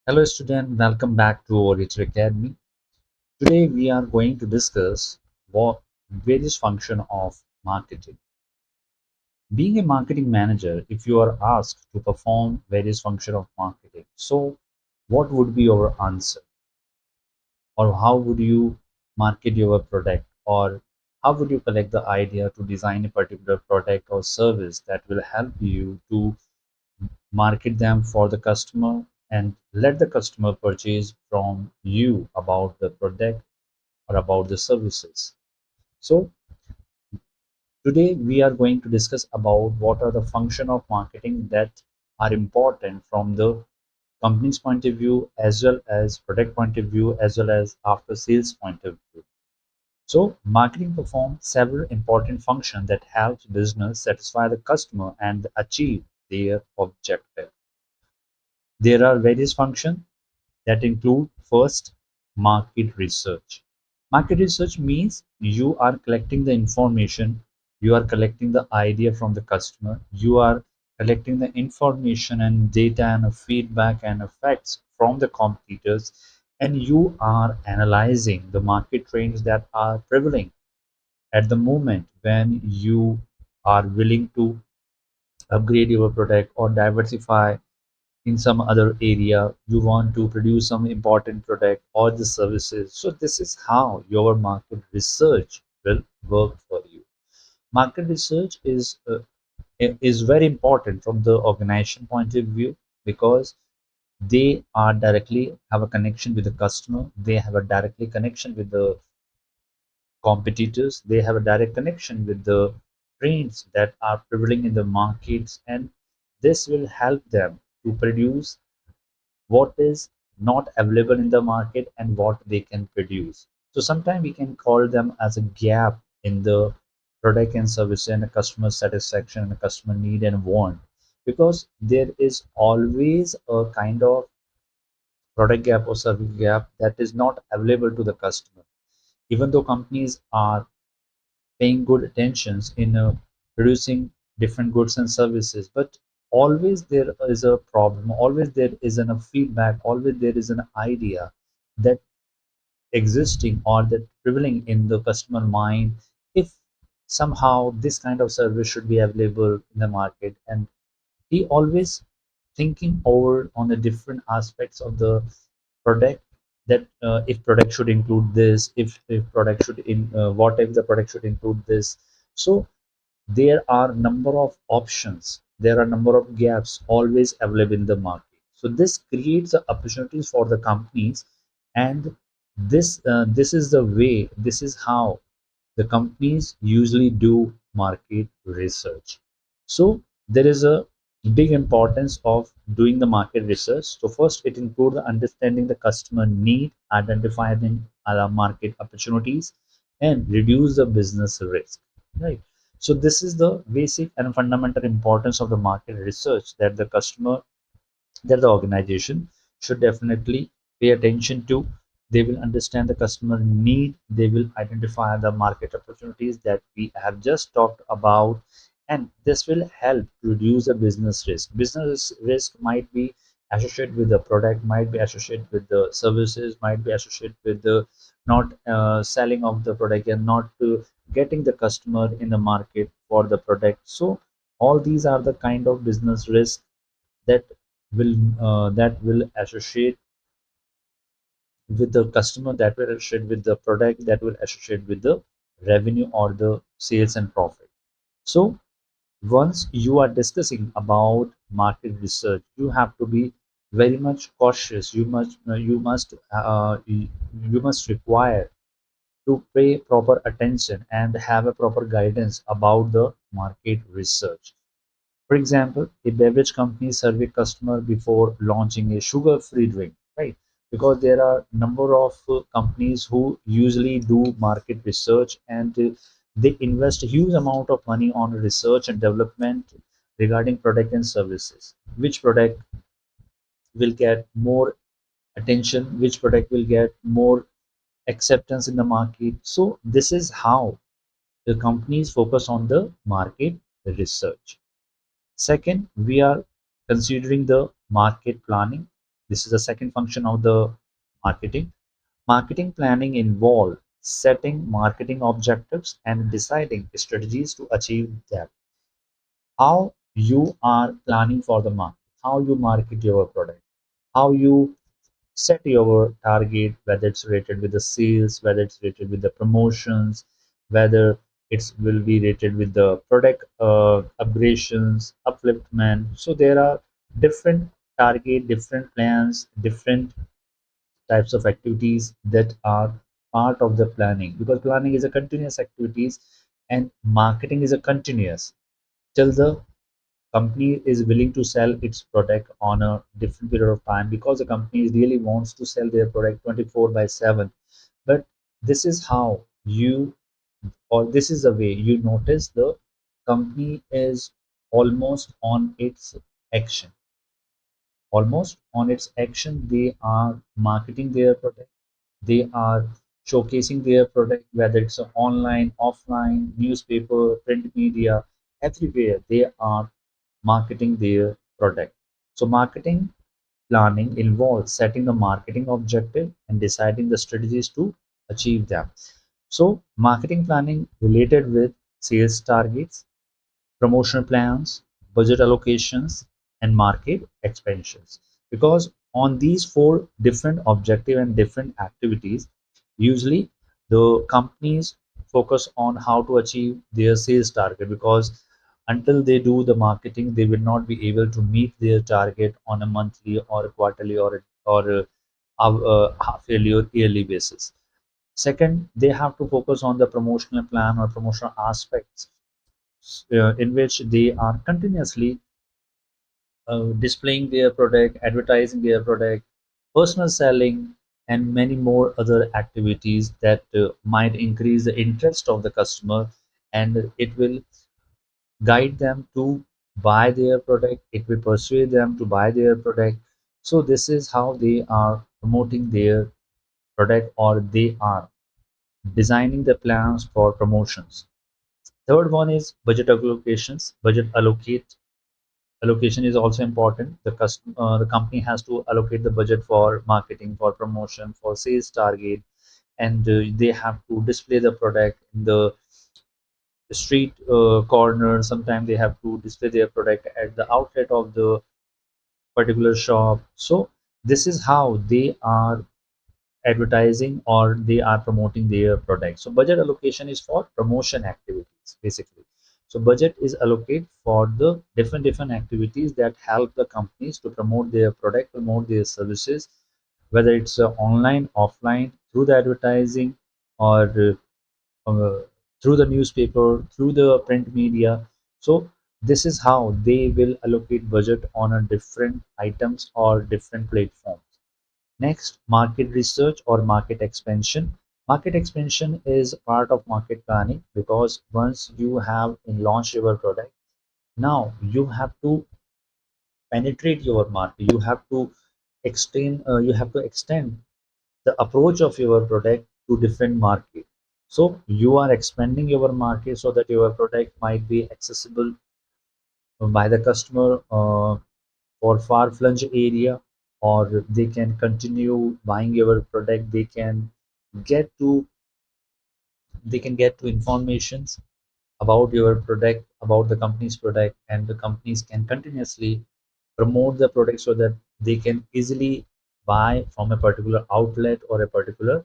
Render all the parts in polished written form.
Hello student, welcome back to our Teacher Academy. Today we are going to discuss what various function of marketing. Being a marketing manager, if you are asked to perform various function of marketing, so what would be your answer? Or how would you market your product? Or how would you collect the idea to design a particular product or service that will help you to market them for the customer and let the customer purchase from you about the product or about the services. So today we are going to discuss about what are the function of marketing that are important from the company's point of view as well as product point of view as well as after sales point of view. So marketing performs several important functions that helps business satisfy the customer and achieve their objective. There are various functions that include first, market research. Market research means you are collecting the information, you are collecting the idea from the customer, you are collecting the information and data and feedback and effects from the competitors, and you are analyzing the market trends that are prevailing at the moment when you are willing to upgrade your product or diversify in some other area, you want to produce some important product or the services. So this is how your market research will work for you. Market research is very important from the organization point of view because they are directly have a connection with the customer, they have a directly connection with the competitors, they have a direct connection with the trends that are prevailing in the markets, and this will help them to produce what is not available in the market and what they can produce. So sometimes we can call them as a gap in the product and service and a customer satisfaction and a customer need and want, because there is always a kind of product gap or service gap that is not available to the customer. Even though companies are paying good attentions in producing different goods and services, but always there is a problem, always there is a feedback, always there is an idea that existing or that prevailing in the customer mind, if somehow this kind of service should be available in the market, and he always thinking over on the different aspects of the product, that if product should include this, if product should in what if the product should include this. So there are number of options, there are number of gaps always available in the market. So this creates the opportunities for the companies, and this is the way, this is how the companies usually do market research. So there is a big importance of doing the market research. So first it includes understanding the customer need, identifying market opportunities, and reduce the business risk. Right. So this is the basic and fundamental importance of the market research that the customer, that the organization should definitely pay attention to. They will understand the customer need, they will identify the market opportunities that we have just talked about, and this will help to reduce the business risk. Business risk might be associated with the product, might be associated with the services, might be associated with the not selling of the product and not getting the customer in the market for the product. So all these are the kind of business risk that will associate with the customer, that will associate with the product, that will associate with the revenue or the sales and profit. So once you are discussing about market research, you have to be very much cautious. You must require to pay proper attention and have a proper guidance about the market research. For example, a beverage company survey customer before launching a sugar-free drink, right? Because there are number of companies who usually do market research, and they invest a huge amount of money on research and development regarding product and services. Which product will get more attention? Which product will get more acceptance in the market? So this is how the companies focus on the market research. Second, we are considering the market planning. This is the second function of the marketing. Marketing planning involves setting marketing objectives and deciding strategies to achieve them. How you are planning for the market, how you market your product, how you set your target, whether it's related with the sales, whether it's related with the promotions, whether it will be related with the product upgradations, upliftment. So there are different target, different plans, different types of activities that are part of the planning, because planning is a continuous activities and marketing is a continuous till the company is willing to sell its product on a different period of time, because the company really wants to sell their product 24 by 7. But this is how you, or this is the way you notice the company is almost on its action, almost on its action. They are marketing their product, they are showcasing their product, whether it's online, offline, newspaper, print media, everywhere they are marketing their product. So marketing planning involves setting the marketing objective and deciding the strategies to achieve them. So marketing planning related with sales targets, promotional plans, budget allocations, and market expansions. Because on these four different objective and different activities, usually the companies focus on how to achieve their sales target, because until they do the marketing, they will not be able to meet their target on a monthly or a quarterly or half yearly or yearly basis. Second, they have to focus on the promotional plan or promotional aspects, in which they are continuously displaying their product, advertising their product, personal selling, and many more other activities that might increase the interest of the customer, and it will guide them to buy their product, it will persuade them to buy their product. So this is how they are promoting their product, or they are designing the plans for promotions. Third one is budget allocations. Budget allocate allocation is also important. The company has to allocate the budget for marketing, for promotion, for sales target, and they have to display the product in the street corner. Sometimes they have to display their product at the outlet of the particular shop. So this is how they are advertising, or they are promoting their product. So budget allocation is for promotion activities basically. So budget is allocated for the different activities that help the companies to promote their product, promote their services, whether it's online, offline, through the advertising, or uh, through the newspaper, through the print media. So this is how they will allocate budget on a different items or different platforms. Next, market research or market expansion. Market expansion is part of market planning, because once you have launched your product, now you have to penetrate your market. You have to extend the approach of your product to different market. So you are expanding your market so that your product might be accessible by the customer for far-flung area, or they can continue buying your product. Get to get to informations about your product, about the company's product, and the companies can continuously promote the product so that they can easily buy from a particular outlet or a particular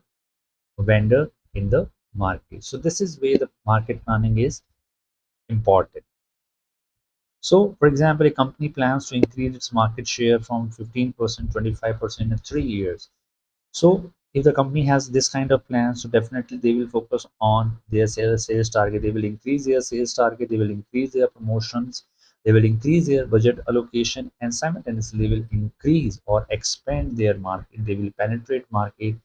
vendor in the market. So this is where the market planning is important. So, for example, a company plans to increase its market share from 15%, 25% in 3 years. So if the company has this kind of plan, so definitely they will focus on their sales target. They will increase their sales target. They will increase their promotions. They will increase their budget allocation, and simultaneously they will increase or expand their market. They will penetrate market.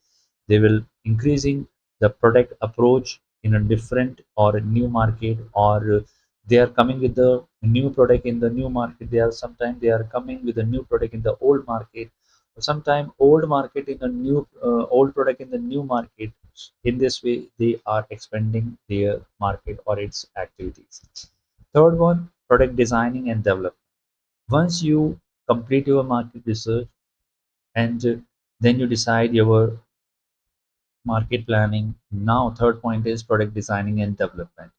They will increasing the product approach in a different or a new market, or they are coming with the new product in the new market. They are sometimes they are coming with a new product in the old market, sometime old market in a new old product in the new market. In this way they are expanding their market or its activities. Third one, product designing and development. Once you complete your market research, and then you decide your market planning. Now, third point is product designing and development.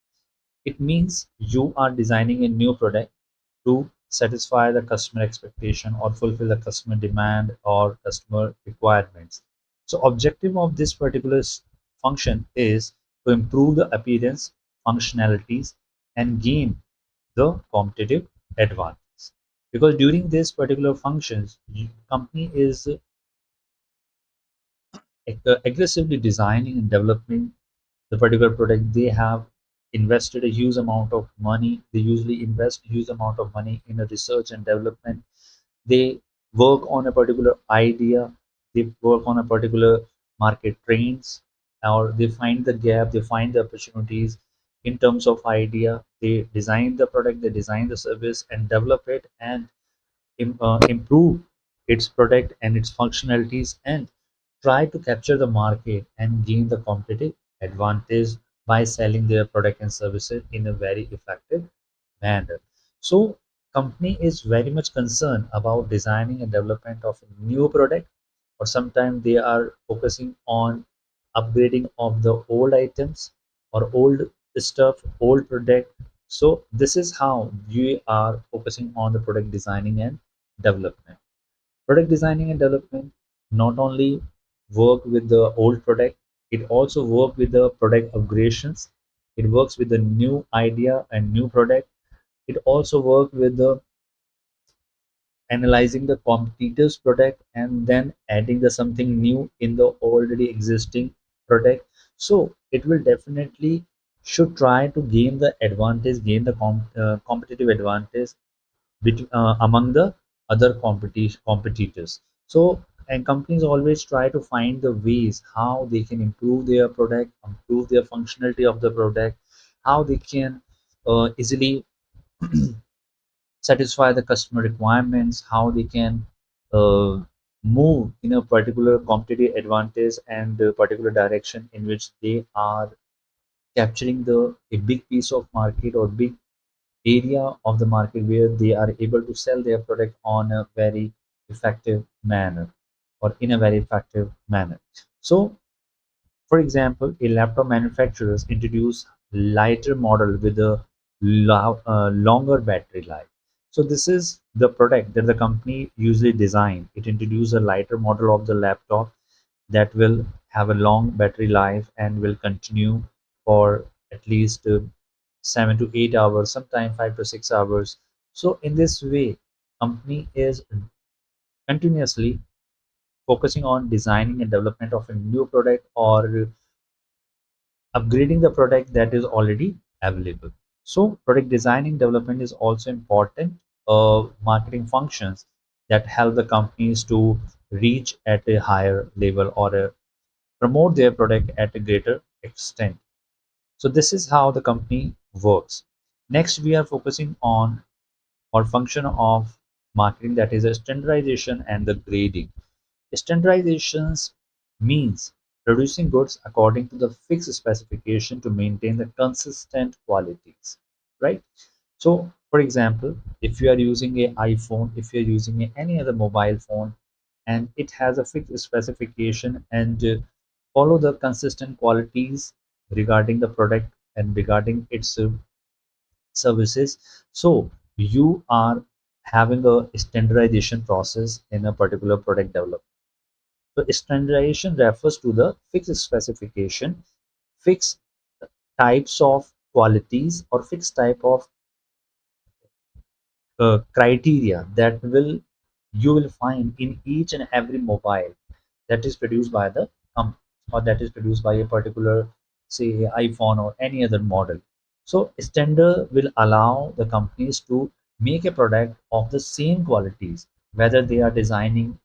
It means you are designing a new product to satisfy the customer expectation or fulfill the customer demand or customer requirements. So objective of this particular function is to improve the appearance, functionalities, and gain the competitive advantage. Because during this particular functions, company is aggressively designing and developing the particular product. They have invested a huge amount of money. They usually invest a huge amount of money in a research and development. They work on a particular idea. They work on a particular market trends, or they find the gap. They find the opportunities in terms of idea. They design the product, they design the service and develop it, and improve its product and its functionalities, and try to capture the market and gain the competitive advantage by selling their product and services in a very effective manner. So company is very much concerned about designing and development of a new product, or sometimes they are focusing on upgrading of the old items or old stuff, old product. So this is how you are focusing on the product designing and development. Product designing and development not only work with the old product, it also work with the product upgradations. It works with the new idea and new product. It also work with the analyzing the competitors product and then adding the something new in the already existing product. So it will definitely should try to gain the advantage, gain the competitive advantage among the other competitors. So, and companies always try to find the ways how they can improve their product, improve their functionality of the product, how they can easily satisfy the customer requirements, how they can uh, move in a particular competitive advantage and a particular direction in which they are capturing the a big piece of market or big area of the market where they are able to sell their product on a very effective manner or in a very effective manner. So, for example, a laptop manufacturers introduce lighter model with a longer battery life. So this is the product that the company usually design. It introduces a lighter model of the laptop that will have a long battery life and will continue for at least 7 to 8 hours, sometimes 5 to 6 hours. So in this way, company is continuously focusing on designing and development of a new product or upgrading the product that is already available. So product designing development is also important marketing functions that help the companies to reach at a higher level or promote their product at a greater extent. So this is how the company works. Next, we are focusing on or function of marketing, that is a standardization and the grading. Standardizations means producing goods according to the fixed specification to maintain the consistent qualities, right? So, for example, if you are using a iPhone, if you're using any other mobile phone, and it has a fixed specification and follow the consistent qualities regarding the product and regarding its services. So you are having a standardization process in a particular product development. So standardization refers to the fixed specification, fixed types of qualities or fixed type of criteria that will you will find in each and every mobile that is produced by the company or that is produced by a particular, say, iPhone or any other model. So standard will allow the companies to make a product of the same qualities, whether they are designing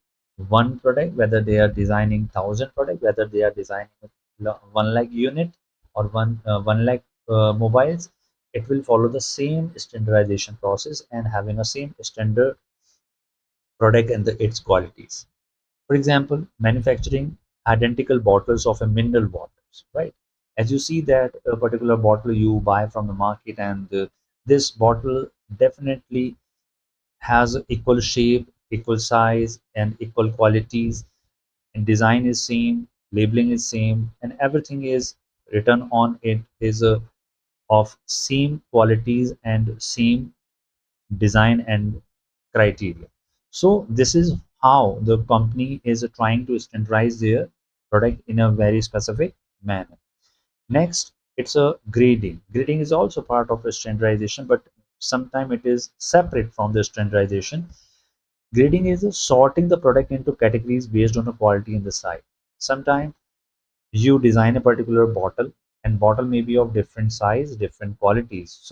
one product, whether they are designing thousand product, whether they are designing 1 lakh unit or 1 lakh mobiles. It will follow the same standardization process and having a same standard product and its qualities. For example, manufacturing identical bottles of a mineral waters, right? As you see that a particular bottle you buy from the market, and this bottle definitely has equal shape, equal size and equal qualities, and design is same, labeling is same, and everything is written on it is of same qualities and same design and criteria. So this is how the company is trying to standardize their product in a very specific manner. Next, it's a grading. Grading is also part of the standardization, but sometimes it is separate from the standardization. Grading is sorting the product into categories based on the quality and the size. Sometimes you design a particular bottle, and bottle may be of different size, different qualities.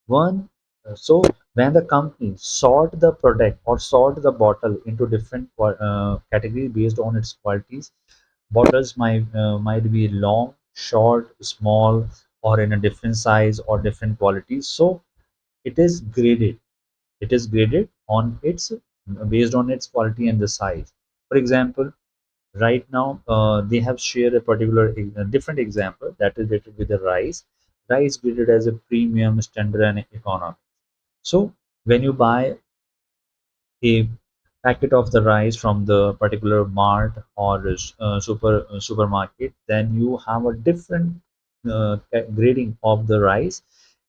One, so when the company sort the product or sort the bottle into different categories based on its qualities, bottles might be long, short, small, or in a different size or different qualities. So it is graded. It is graded on its based on its quality and the size. For example, right now they have shared a particular different example that is related with the rice. Rice graded as a premium, standard, and economy. So when you buy a packet of the rice from the particular mart or supermarket, then you have a different grading of the rice,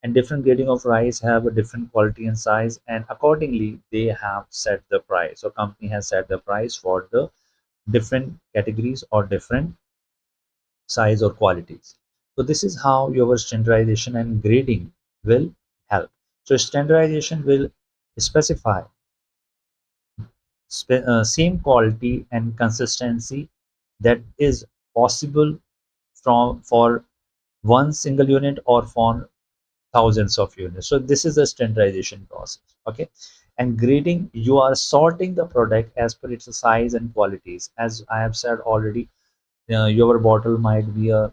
and different grading of rice have a different quality and size, and accordingly they have set the price. So company has set the price for the different categories or different size or qualities. So this is how your standardization and grading will help. So standardization will specify same quality and consistency that is possible from for one single unit or for thousands of units. So this is the standardization process. Okay, and grading, you are sorting the product as per its size and qualities. As I have said already, your bottle might be a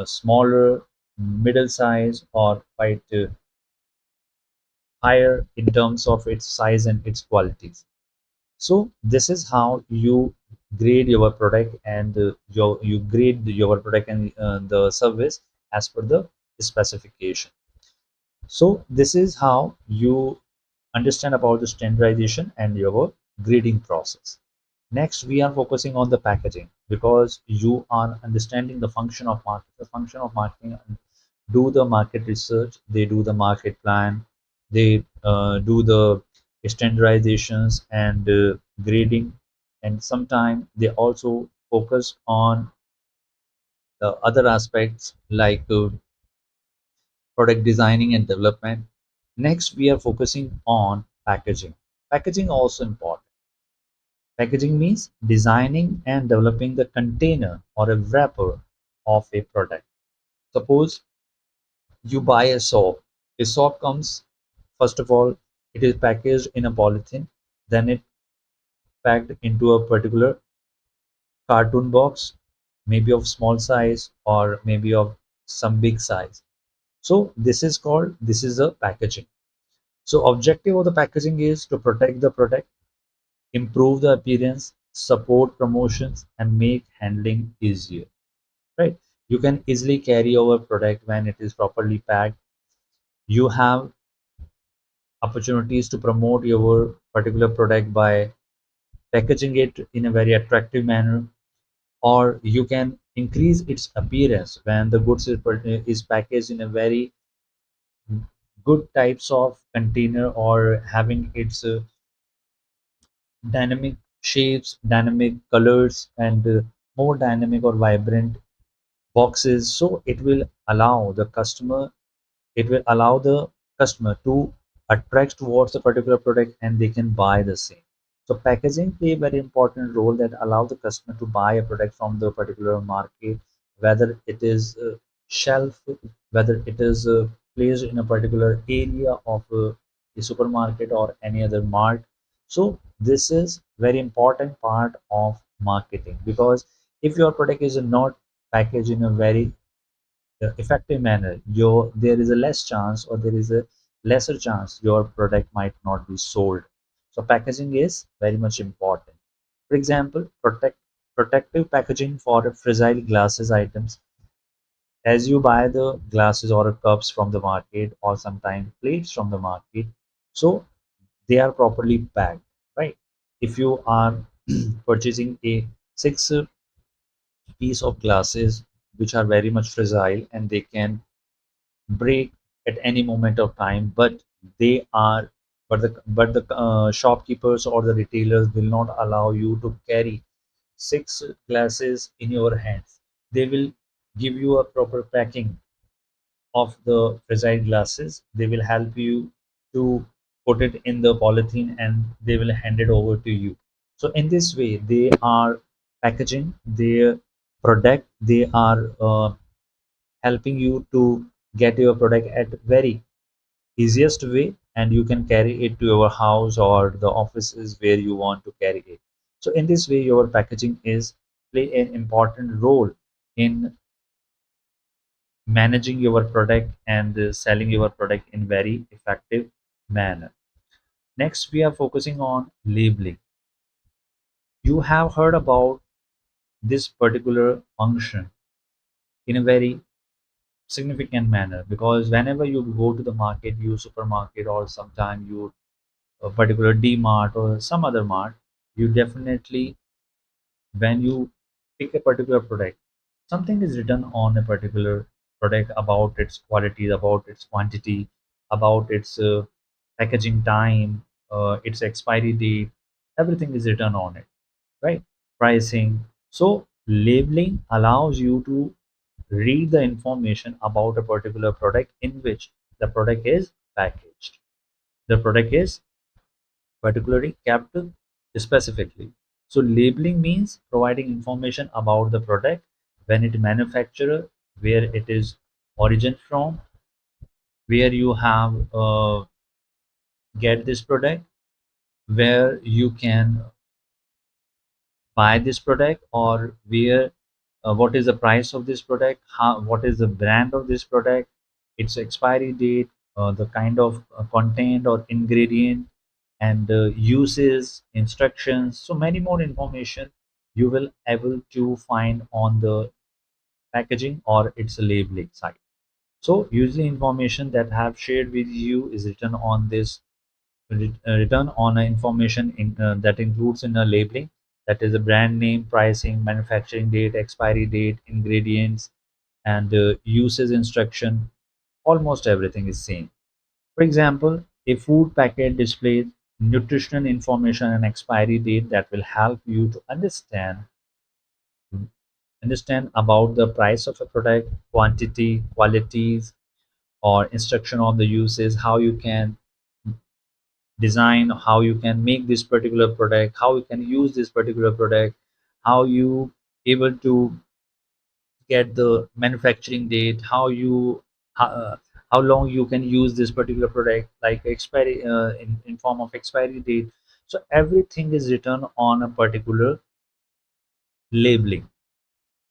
smaller, middle size, or quite higher in terms of its size and its qualities. So this is how you grade your product, and you grade your product and the service as per the specification. So this is how you understand about the standardization and your grading process. Next, we are focusing on the packaging, because you are understanding the function of market. The function of marketing: do the market research, they do the market plan, they do the standardizations and grading, and sometimes they also focus on the other aspects like product designing and development. Next, we are focusing on packaging. Packaging also important. Packaging means designing and developing the container or a wrapper of a product. Suppose you buy a soap. A soap comes, first of all, it is packaged in a polythene, then it packed into a particular cartoon box, maybe of small size or maybe of some big size. So this is a packaging. So objective of the packaging is to protect the product, improve the appearance, support promotions, and make handling easier. Right? You can easily carry over product when it is properly packed. You have opportunities to promote your particular product by packaging it in a very attractive manner, or you can increase its appearance when the goods is packaged in a very good types of container, or having its dynamic shapes, dynamic colors, and more dynamic or vibrant boxes. So it will allow the customer to attract towards the particular product, and they can buy the same. So packaging play a very important role that allow the customer to buy a product from the particular market, whether it is shelf, whether it is placed in a particular area of a supermarket or any other mart. So this is very important part of marketing, because if your product is not packaged in a very effective manner, there is a less chance, or there is a lesser chance your product might not be sold. So packaging is very much important. For example, protective packaging for fragile glasses items. As you buy the glasses or cups from the market, or sometimes plates from the market, so they are properly packed, right? If you are purchasing a six piece of glasses which are very much fragile and they can break at any moment of time, but they are but the shopkeepers or the retailers will not allow you to carry six glasses in your hands. They will give you a proper packing of the fragile glasses. They will help you to put it in the polythene and they will hand it over to you. So in this way, they are packaging their product. They are helping you to get your product at very easiest way, and you can carry it to your house or the offices where you want to carry it. So in this way, your packaging is play an important role in managing your product and selling your product in very effective manner. Next, we are focusing on labeling. You have heard about this particular function in a very significant manner, because whenever you go to the market, you supermarket or sometime you a particular D Mart or some other mart, you definitely, when you pick a particular product, something is written on a particular product about its quality, about its quantity, about its packaging time, its expiry date. Everything is written on it, right? Pricing. So labeling allows you to read the information about a particular product in which the product is packaged. The product is particularly kept specifically. So labeling means providing information about the product, when it manufacturer, where it is origin from, where you have get this product, where you can buy this product, or where what is the price of this product, how, what is the brand of this product, its expiry date, the kind of content or ingredient, and uses, instructions. So many more information you will able to find on the packaging or its labeling side. So usually information that I have shared with you is written on this written on a information that includes in a labeling, that is a brand name, pricing, manufacturing date, expiry date, ingredients, and uses instruction. Almost everything is same. For example, a food packet displays nutritional information and expiry date that will help you to understand about the price of a product, quantity, qualities, or instruction on the uses, how you can design, how you can make this particular product, how you can use this particular product, how you able to get the manufacturing date, uh, how long you can use this particular product, like expiry in form of expiry date. So everything is written on a particular labeling.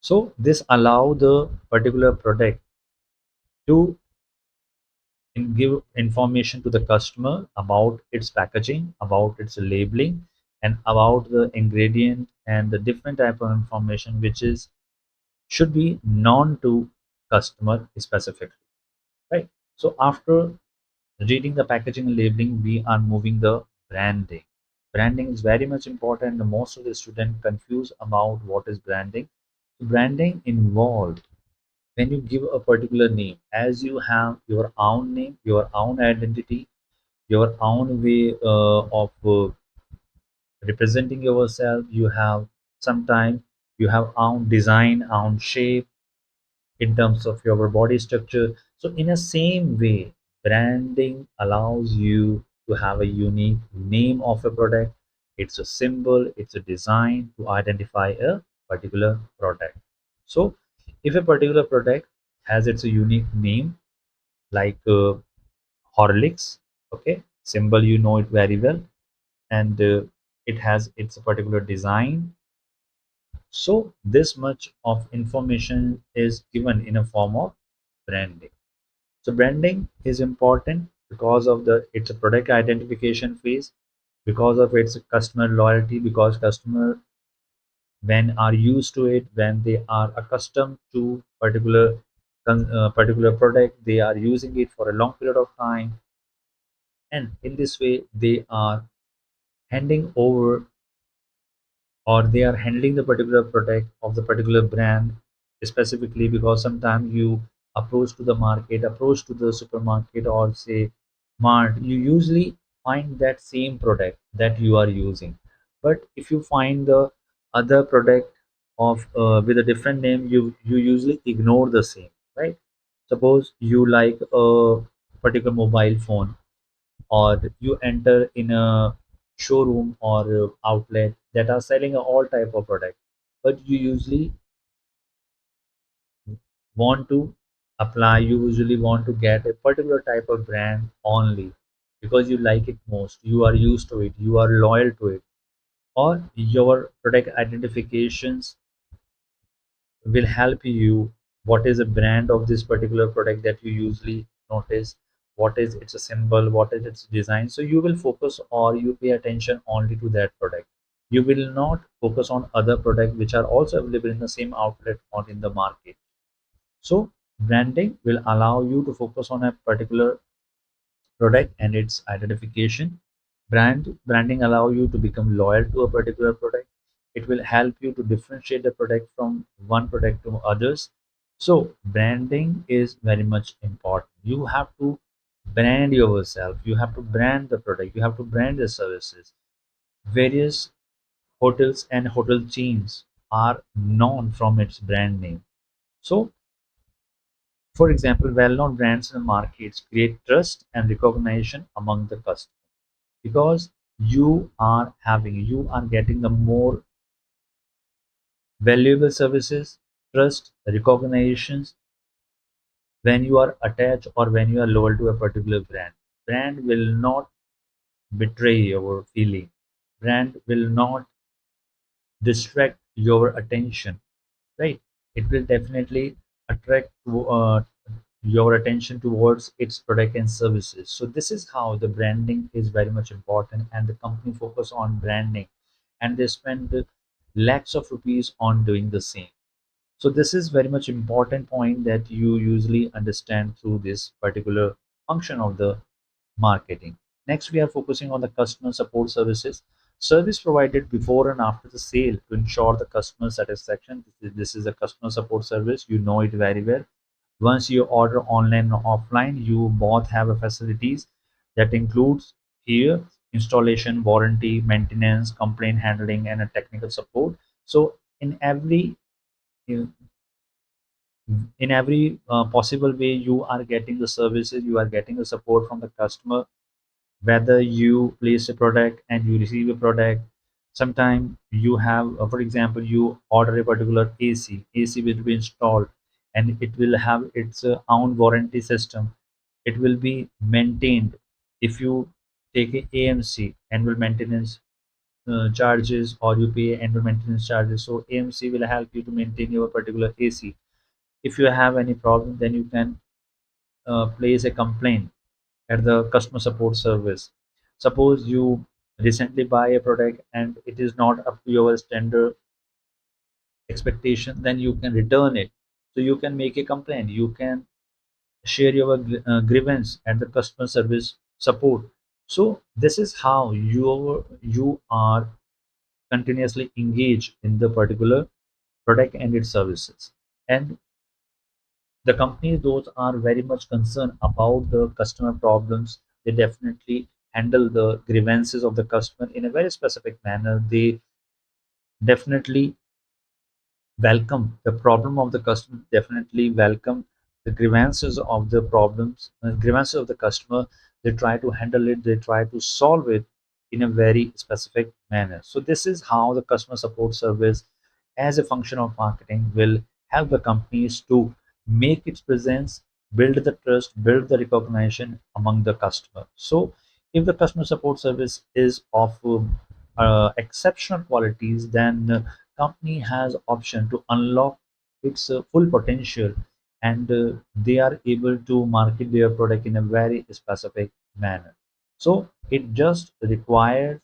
So this allow the particular product to give information to the customer about its packaging, about its labeling, and about the ingredient and the different type of information which is should be known to customer specifically, right? So after reading the packaging and labeling, we are moving the branding. Branding is very much important. Most of the students confuse about what is branding. Branding involved when you give a particular name, as you have your own name, your own identity, your own way of representing yourself. You have sometimes you have own design, own shape in terms of your body structure. So in a same way, branding allows you to have a unique name of a product. It's a symbol, it's a design to identify a particular product. So if a particular product has its unique name, like Horlicks, okay, symbol, you know it very well, and it has its particular design. So this much of information is given in a form of branding. So branding is important because of the its a product identification phase, because of its customer loyalty, because customer when are used to it, when they are accustomed to particular product, they are using it for a long period of time, And in this way, they are handing over, or they are handling the particular product of the particular brand specifically, because sometimes you approach to the supermarket or say mart, you usually find that same product that you are using. But if you find the other product of with a different name, you usually ignore the same, right? Suppose you like a particular mobile phone, or you enter in a showroom or outlet that are selling all type of product, but you usually want to you usually want to get a particular type of brand only because you like it most, you are used to it, you are loyal to it, or your product identifications will help you what is a brand of this particular product that you usually notice, what is its symbol, what is its design. So you will focus or you pay attention only to that product. You will not focus on other products which are also available in the same outlet or in the market. So branding will allow you to focus on a particular product and its identification. Branding allow you to become loyal to a particular product. It will help you to differentiate the product from one product to others. So branding is very much important. You have to brand yourself. You have to brand the product. You have to brand the services. Various hotels and hotel chains are known from its brand name. So, for example, well-known brands in the markets create trust and recognition among the customers, because you are getting the more valuable services, trust, recognitions when you are attached or when you are loyal to a particular brand. Brand will not betray your feeling. Brand will not distract your attention, right? It will definitely attract your attention towards its product and services. So this is how the branding is very much important, and the company focus on branding, and they spend lakhs of rupees on doing the same. So this is very much important point that you usually understand through this particular function of the marketing. Next, we are focusing on the customer support services. Service provided before and after the sale to ensure the customer satisfaction. This is a customer support service. You know it very well. Once you order online or offline, you both have a facilities that includes here installation, warranty, maintenance, complaint handling, and a technical support. So in every possible way, you are getting the services, you are getting the support from the customer, whether you place a product and you receive a product. Sometime you have for example, you order a particular AC will be installed, and it will have its own warranty system. It will be maintained. If you take a AMC, annual maintenance charges, or you pay annual maintenance charges, so AMC will help you to maintain your particular AC. If you have any problem, then you can place a complaint at the customer support service. Suppose you recently buy a product and it is not up to your standard expectation, then you can return it. So you can make a complaint. You can share your grievance at the customer service support. So this is how you are continuously engaged in the particular product and its services. And the companies those are very much concerned about the customer problems. They definitely handle the grievances of the customer in a very specific manner. They definitely welcome the problem of the customer, definitely welcome the grievances of the customer. They try to handle it, they try to solve it in a very specific manner. So this is how the customer support service as a function of marketing will help the companies to make its presence, build the trust, build the recognition among the customer. So if the customer support service is of exceptional qualities, then company has option to unlock its full potential, and they are able to market their product in a very specific manner. So it just requires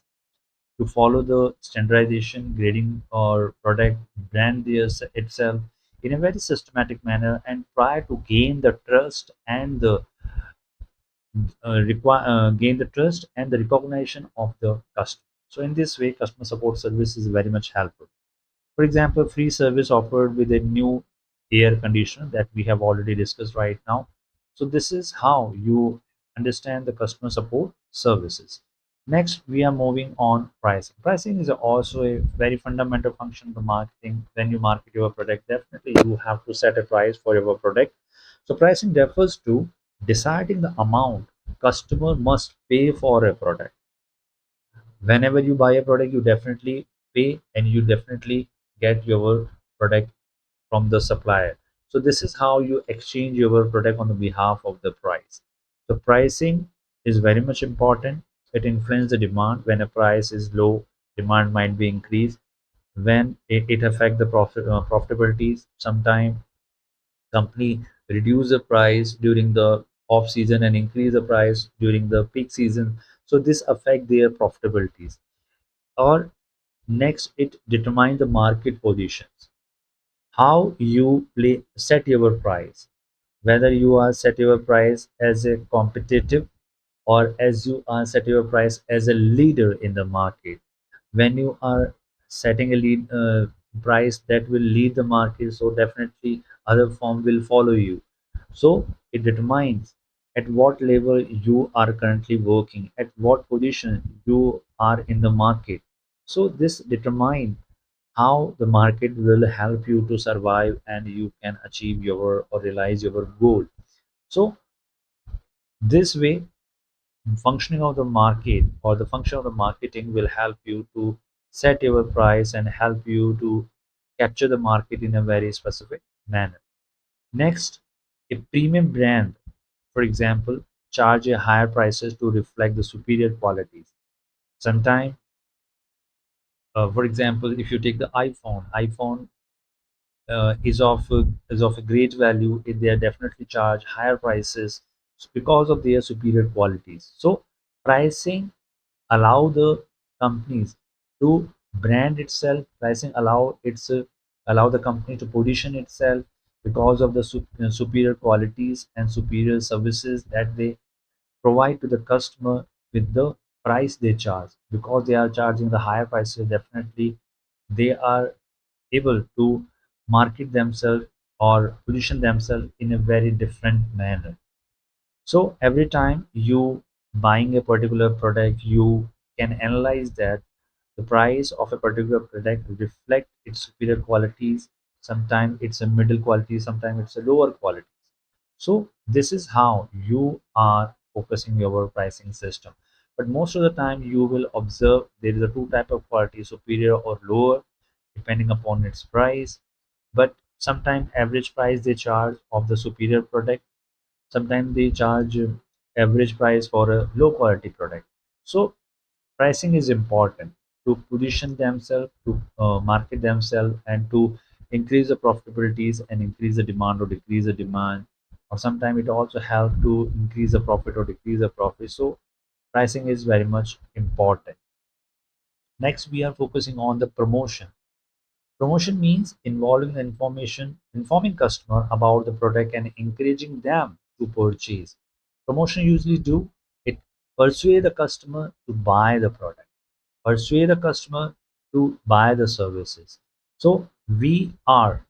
to follow the standardization, grading, or product brand itself in a very systematic manner, and try to gain the trust and the gain the trust and the recognition of the customer. So in this way, customer support service is very much helpful. For example, free service offered with a new air conditioner that we have already discussed right now. So this is how you understand the customer support services. Next, we are moving on pricing. Pricing is also a very fundamental function of the marketing. When you market your product, definitely you have to set a price for your product. So pricing refers to deciding the amount customer must pay for a product. Whenever you buy a product, you definitely pay and you definitely get your product from the supplier. So this is how you exchange your product on the behalf of the price. So pricing is very much important. It influences the demand. When a price is low, demand might be increased. When it affects the profitability, sometimes company reduce the price during the off season and increase the price during the peak season. So this affect their profitabilities. Or next, it determines the market positions. How you play set your price, whether you are set your price as a competitive or as you are set your price as a leader in the market. When you are setting a lead price that will lead the market, so definitely other firm will follow you. So it determines at what level you are currently working, at what position you are in the market. So this determines how the market will help you to survive and you can achieve your or realize your goal. So this way, functioning of the market or the function of the marketing will help you to set your price and help you to capture the market in a very specific manner. Next, a premium brand, for example, charge a higher prices to reflect the superior qualities. Sometimes, for example, if you take the iPhone is of a great value. They are definitely charge higher prices because of their superior qualities. So pricing allow the companies to brand itself. Pricing allow the company to position itself because of the superior qualities and superior services that they provide to the customer with the price they charge. Because they are charging the higher prices, definitely they are able to market themselves or position themselves in a very different manner. So every time you buying a particular product, you can analyze that the price of a particular product reflect its superior qualities. Sometimes it's a middle quality, sometimes it's a lower quality. So this is how you are focusing your pricing system. But most of the time you will observe there is a two type of quality, superior or lower, depending upon its price. But sometimes average price they charge of the superior product, sometimes they charge average price for a low quality product. So pricing is important to position themselves, to market themselves, and to increase the profitabilities and increase the demand or decrease the demand. Or sometimes it also help to increase the profit or decrease the profit. So pricing is very much important. Next, we are focusing on the promotion. Promotion means involving the informing customer about the product and encouraging them to purchase. Promotion usually do it persuade the customer to buy the product, persuade the customer to buy the services. So we are,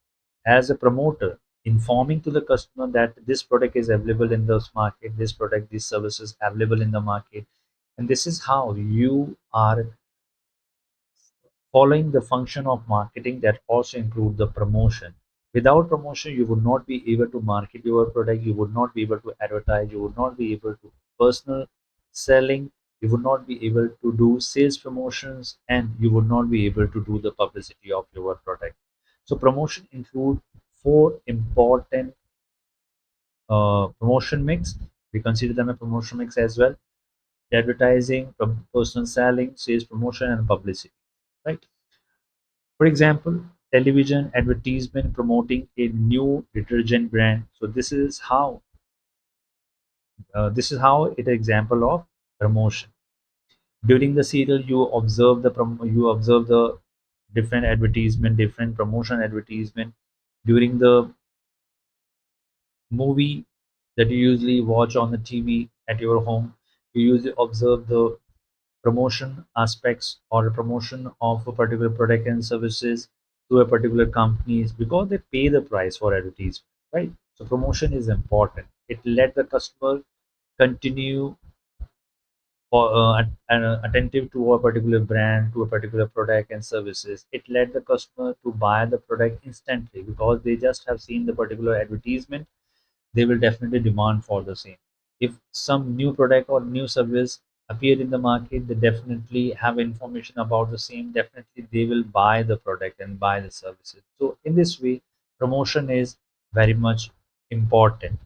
as a promoter, informing to the customer that this product is available in this market, this product, these services available in the market, and this is how you are following the function of marketing that also include the promotion. Without promotion, you would not be able to market your product, you would not be able to advertise, you would not be able to personal selling, you would not be able to do sales promotions, and you would not be able to do the publicity of your product. So promotion include four important promotion mix. We consider them a promotion mix as well: advertising, personal selling, sales promotion, and publicity. Right. For example, television advertisement promoting a new detergent brand. So this is how it example of promotion. During the serial, you observe the different advertisement, different promotion advertisement. During the movie that you usually watch on the TV, at your home, you usually observe the promotion aspects or a promotion of a particular product and services to a particular companies because they pay the price for advertisement, right? So promotion is important. It let the customer continue for attentive to a particular brand, to a particular product and services. It led the customer to buy the product instantly because they just have seen the particular advertisement. They will definitely demand for the same. If some new product or new service appear in the market, they definitely have information about the same. Definitely, they will buy the product and buy the services. So in this way, promotion is very much important.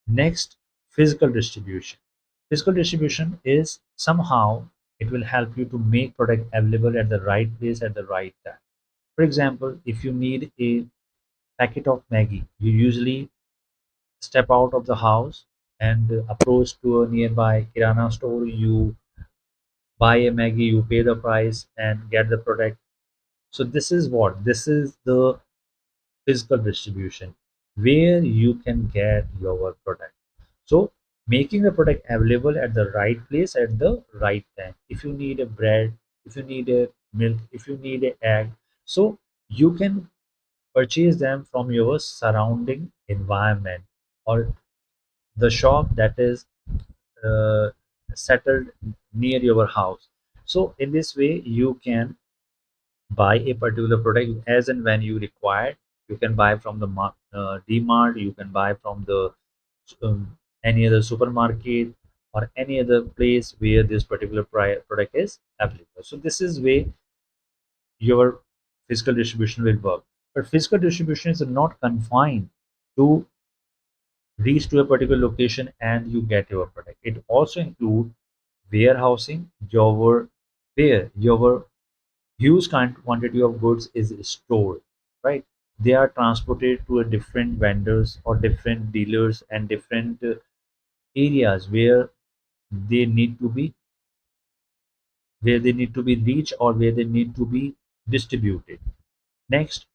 Next, physical distribution. Physical distribution is somehow it will help you to make product available at the right place at the right time. For example, if you need a packet of Maggie, you usually step out of the house and approach to a nearby Kirana store. You buy a Maggie, you pay the price and get the product. So this is what? This is the physical distribution where you can get your product. So making the product available at the right place at the right time. If you need a bread, if you need a milk, if you need a egg, so you can purchase them from your surrounding environment or the shop that is uh, settled near your house. So in this way, you can buy a particular product as and when you require. You can buy from the DMart, you can buy from the any other supermarket or any other place where this particular product is available. So this is way your physical distribution will work. But physical distribution is not confined to reach to a particular location and you get your product. It also includes warehousing, where your huge quantity of goods is stored, right? They are transported to a different vendors or different dealers and different areas they need to be where they need to be reached or where they need to be distributed. Next,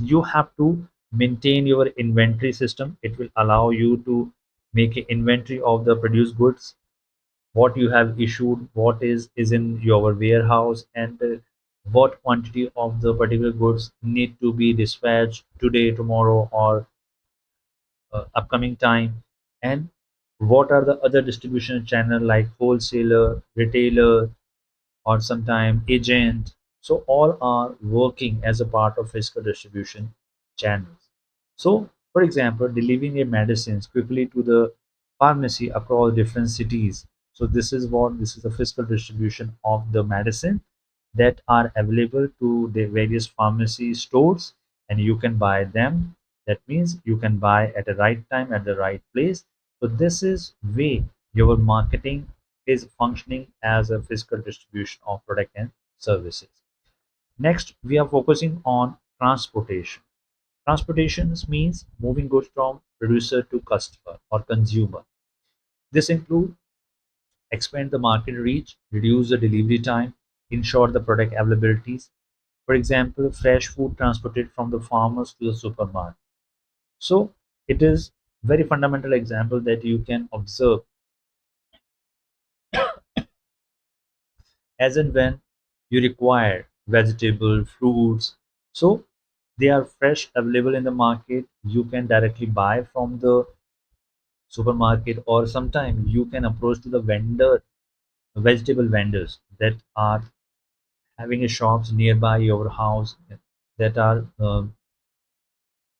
you have to maintain your inventory system. It will allow you to make an inventory of the produced goods, what you have issued, what is in your warehouse, and what quantity of the particular goods need to be dispatched today, tomorrow, or upcoming time, and what are the other distribution channel like wholesaler, retailer, or sometime agent. So all are working as a part of physical distribution channels. So, for example, delivering a medicines quickly to the pharmacy across different cities. So this is the physical distribution of the medicine that are available to the various pharmacy stores and you can buy them. That means you can buy at the right time at the right place. So this is way your marketing is functioning as a physical distribution of product and services. Next, we are focusing on transportation. Transportation means moving goods from producer to customer or consumer. This includes expand the market reach, reduce the delivery time, ensure the product availabilities. For example, fresh food transported from the farmers to the supermarket. So it is very fundamental example that you can observe as and when you require vegetable, fruits. So they are fresh available in the market. You can directly buy from the supermarket or sometime you can approach to the vegetable vendors that are having a shops nearby your house that are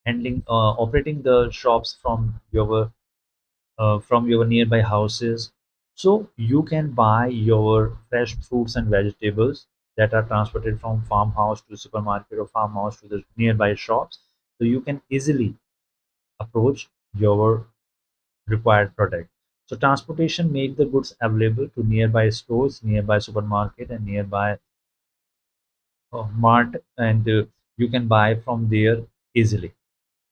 handling operating the shops from your nearby houses. So you can buy your fresh fruits and vegetables that are transported from farmhouse to the supermarket or farmhouse to the nearby shops. So you can easily approach your required product. So transportation make the goods available to nearby stores, nearby supermarket, and nearby mart, and you can buy from there easily.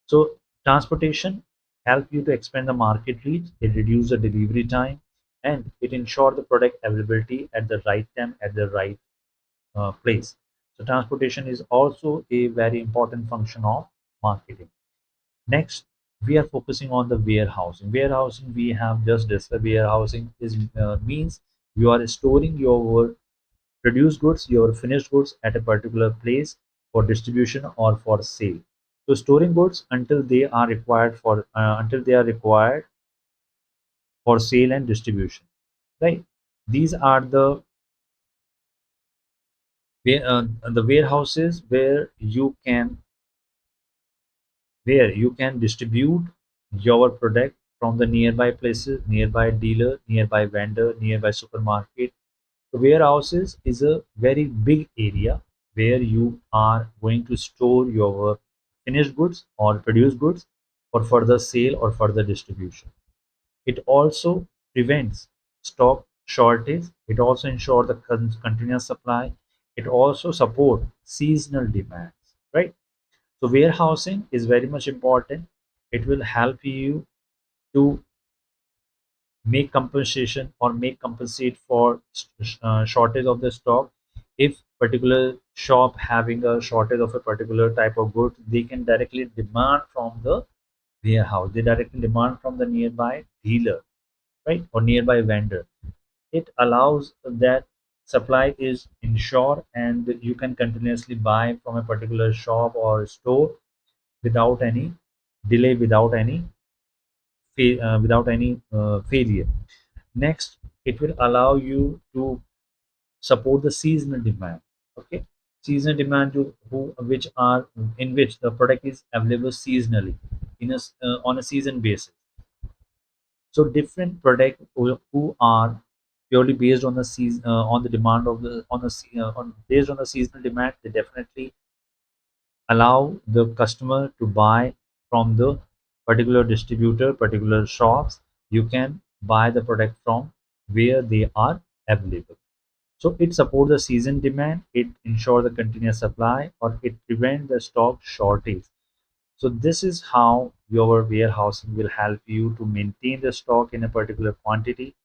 So transportation help you to expand the market reach, it reduce the delivery time, and it ensure the product availability at the right time at the right place. So transportation is also a very important function of marketing. Next, we are focusing on the warehousing. Warehousing, we have just discussed. Warehousing is means you are storing your produced goods, your finished goods at a particular place for distribution or for sale. So storing goods until they are required for sale and distribution, right? These are the warehouses where you can distribute your product from the nearby places, nearby dealer, nearby vendor, nearby supermarket. The warehouses is a very big area where you are going to store your finished goods or produced goods for further sale or further distribution. It also prevents stock shortage. It also ensures the continuous supply. It also support seasonal demands, right? So warehousing is very much important. It will help you to make compensation or make compensate for shortage of the stock. If particular shop having a shortage of a particular type of good, they can directly demand from the warehouse. They directly demand from the nearby dealer, right, or nearby vendor. It allows that supply is ensured and you can continuously buy from a particular shop or store without any delay, without any failure. Next, it will allow you to support the seasonal demand. Okay, seasonal demand which are in which the product is available seasonally on a season basis. So different product who are purely based on the season on the demand of the on the on based on the seasonal demand, they definitely allow the customer to buy from the particular distributor, particular shops. You can buy the product from where they are available. So it supports the season demand, it ensures the continuous supply, or it prevents the stock shortage. So this is how your warehousing will help you to maintain the stock in a particular quantity,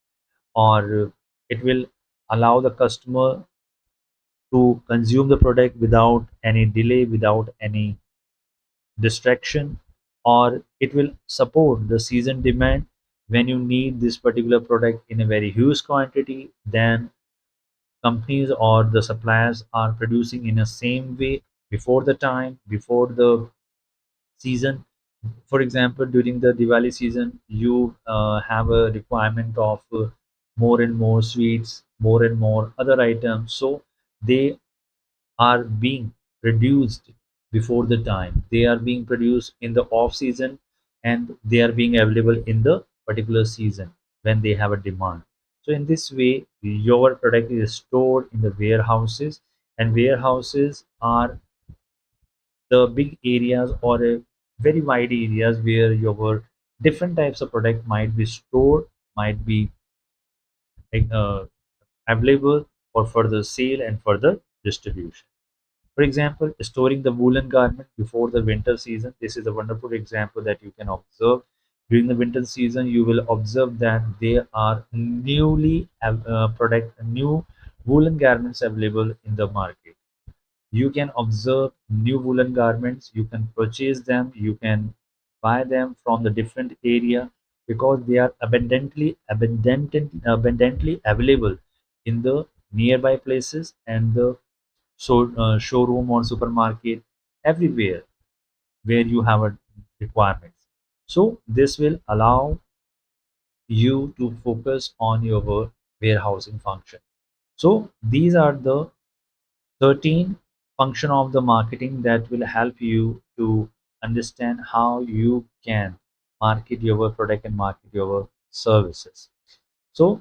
or it will allow the customer to consume the product without any delay, without any distraction, or it will support the season demand. When you need this particular product in a very huge quantity, then companies or the suppliers are producing in the same way before the time, before the season. For example, during the Diwali season, you have a requirement of more and more sweets, more and more other items. So they are being produced before the time. They are being produced in the off season and they are being available in the particular season when they have a demand. So in this way, your product is stored in the warehouses, and warehouses are the big areas or a very wide areas where your different types of product might be stored, might be uh, available for further sale and further distribution. For example, storing the woolen garment before the winter season. This is a wonderful example that you can observe. During the winter season, you will observe that there are new woolen garments available in the market. You can observe new woolen garments, you can purchase them, you can buy them from the different area because they are abundantly available in the nearby places and the showroom or supermarket everywhere where you have a requirement. So this will allow you to focus on your warehousing function. So these are the 13 function of the marketing that will help you to understand how you can market your product and market your services. So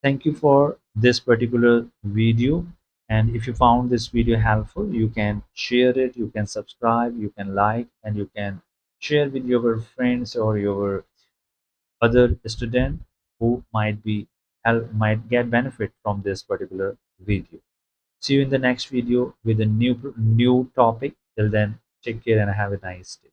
thank you for this particular video, and if you found this video helpful, you can share it, you can subscribe, you can like, and you can share with your friends or your other student who might get benefit from this particular video. See you in the next video with a new topic. Till then, take care and have a nice day.